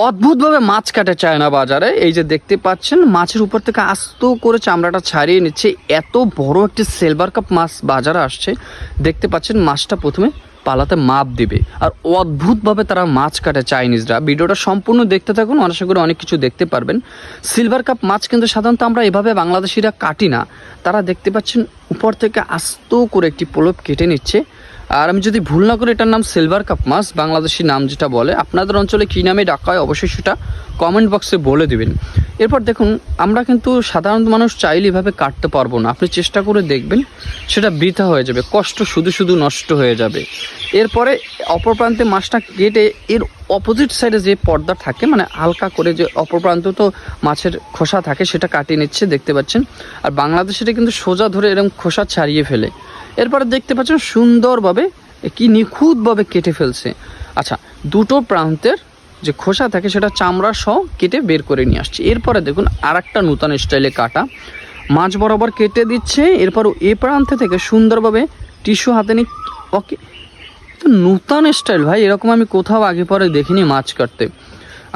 অদ্ভুতভাবে মাছ কাটে চায়না বাজারে। এই যে দেখতে পাচ্ছেন মাছের উপর থেকে আস্ত করে চামড়াটা ছাড়িয়ে নিচ্ছে। এত বড় একটি সিলভার কাপ মাছ বাজারে আসছে। দেখতে পাচ্ছেন মাছটা প্রথমে পালাতে মাপ দিবে, আর অদ্ভুতভাবে তারা মাছ কাটে চাইনিজরা। ভিডিওটা সম্পূর্ণ দেখতে থাকুন, আশা করি অনেক কিছু দেখতে পারবেন। সিলভার কাপ মাছ কিন্তু সাধারণত আমরা এভাবে বাংলাদেশিরা কাটি না। তারা দেখতে পাচ্ছেন উপর থেকে আস্ত করে একটি পলপ কেটে নিচ্ছে। আর আমি যদি ভুল না করি এটার নাম সিলভার কাপ মাছ, বাংলাদেশি নাম যেটা বলে। আপনাদের অঞ্চলে কী নামে ডাকা হয় অবশ্যই সেটা কমেন্ট বক্সে বলে দিবেন। এরপর দেখুন, আমরা কিন্তু সাধারণত মানুষ চাইলে এভাবে কাটতে পারবো না। আপনি চেষ্টা করে দেখবেন, সেটা বৃথা হয়ে যাবে, কষ্ট শুধু শুধু নষ্ট হয়ে যাবে। এরপরে অপর প্রান্তে মাছটা কেটে এর অপোজিট সাইডে যে পর্দা থাকে, মানে হালকা করে যে অপর প্রান্ত তো মাছের খোসা থাকে, সেটা কাটিয়ে নিচ্ছে দেখতে পাচ্ছেন। আর বাংলাদেশিরা কিন্তু সোজা ধরে এরকম খোসা ছাড়িয়ে ফেলে। এরপরে দেখতে পাচ্ছেন সুন্দরভাবে কি নিখুঁতভাবে কেটে ফেলছে। আচ্ছা, দুটো প্রান্তের যে খোসা থাকে সেটা চামড়া সহ কেটে বের করে নিয়ে আসছে। এরপরে দেখুন আর একটা নূতন স্টাইলে কাটা মাছ বরাবর কেটে দিচ্ছে। এরপর এ প্রান্ত থেকে সুন্দরভাবে টিস্যু হাতে নিয়ে, ওকে, তো নূতন স্টাইল ভাই, এরকম আমি কোথাও আগে পরে দেখিনি মাছ কাটতে।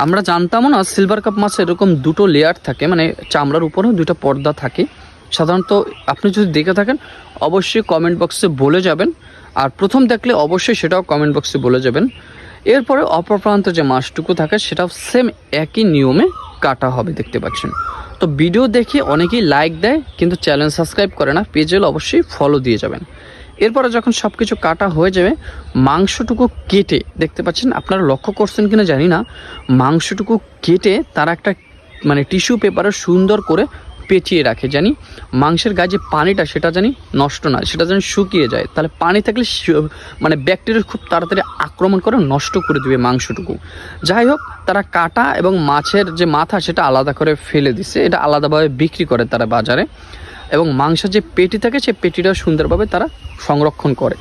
আমরা জানতামও না সিলভার কাপ মাছ এরকম দুটো লেয়ার থাকে, মানে চামড়ার উপরেও দুটো পর্দা থাকে। সাধারণত আপনি যদি দেখে থাকেন অবশ্যই কমেন্ট বক্সে বলে যাবেন, আর প্রথম দেখলে অবশ্যই সেটাও কমেন্ট বক্সে বলে যাবেন। এরপরে অপর প্রান্ত যে মাছটুকু থাকে সেটাও সেম একই নিয়মে কাটা হবে দেখতে পাচ্ছেন। তো ভিডিও দেখে অনেকেই লাইক দেয় কিন্তু চ্যানেল সাবস্ক্রাইব করে না, পেজে অবশ্যই ফলো দিয়ে যাবেন। এরপরে যখন সব কিছু কাটা হয়ে যাবে, মাংসটুকু কেটে দেখতে পাচ্ছেন, আপনারা লক্ষ্য করছেন কিনা জানি না, মাংসটুকু কেটে তারা একটা মানে টিস্যু পেপারে সুন্দর করে পেঁচিয়ে রাখে, জানি মাংসের গায়ে যে পানিটা সেটা জানি নষ্ট না, সেটা জানি শুকিয়ে যায়। তাহলে পানি থাকলে মানে ব্যাকটেরিয়া খুব তাড়াতাড়ি আক্রমণ করে নষ্ট করে দেবে মাংসটুকু। যাই হোক, তারা কাটা এবং মাছের যে মাথা সেটা আলাদা করে ফেলে দিছে, এটা আলাদাভাবে বিক্রি করে তারা বাজারে। এবং মাংসের যে পেটি থাকে সেই পেটিটাও সুন্দরভাবে তারা সংরক্ষণ করে।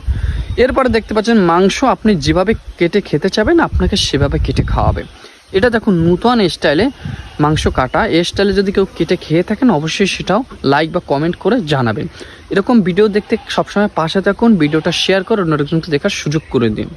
এরপরে দেখতে পাচ্ছেন মাংস আপনি যেভাবে কেটে খেতে চাবেন আপনাকে সেভাবে কেটে খাওয়াবে। এটা দেখুন নূতন স্টাইলে মাংস কাটা। এই স্টাইলে যদি কেউ কেটে খেয়ে থাকেন অবশ্যই সেটাও লাইক বা কমেন্ট করে জানাবেন। এরকম ভিডিও দেখতে সবসময় পাশে থাকুন, ভিডিওটা শেয়ার করে অন্যজনকে দেখার সুযোগ করে দিন।